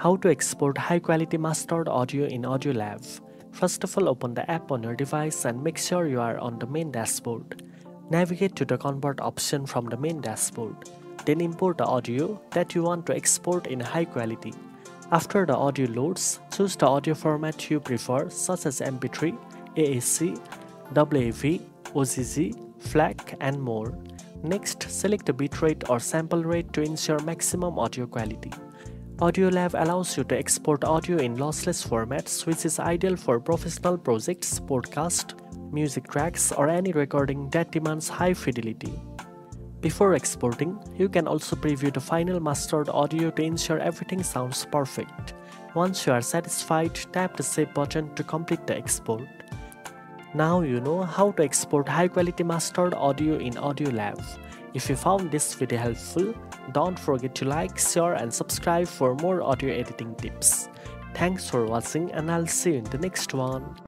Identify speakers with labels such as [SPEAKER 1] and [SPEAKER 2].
[SPEAKER 1] How to export high-quality mastered audio in AudioLab. First of all, open the app on your device and make sure you are on the main dashboard. Navigate to the Convert option from the main dashboard. Then import the audio that you want to export in high quality. After the audio loads, choose the audio format you prefer such as MP3, AAC, WAV, OGG, FLAC and more. Next, select the bitrate or sample rate to ensure maximum audio quality. AudioLab allows you to export audio in lossless formats, which is ideal for professional projects, podcasts, music tracks, or any recording that demands high fidelity. Before exporting, you can also preview the final mastered audio to ensure everything sounds perfect. Once you are satisfied, tap the Save button to complete the export. Now you know how to export high-quality mastered audio in AudioLab. If you found this video helpful, don't forget to like, share and subscribe for more audio editing tips. Thanks for watching and I'll see you in the next one.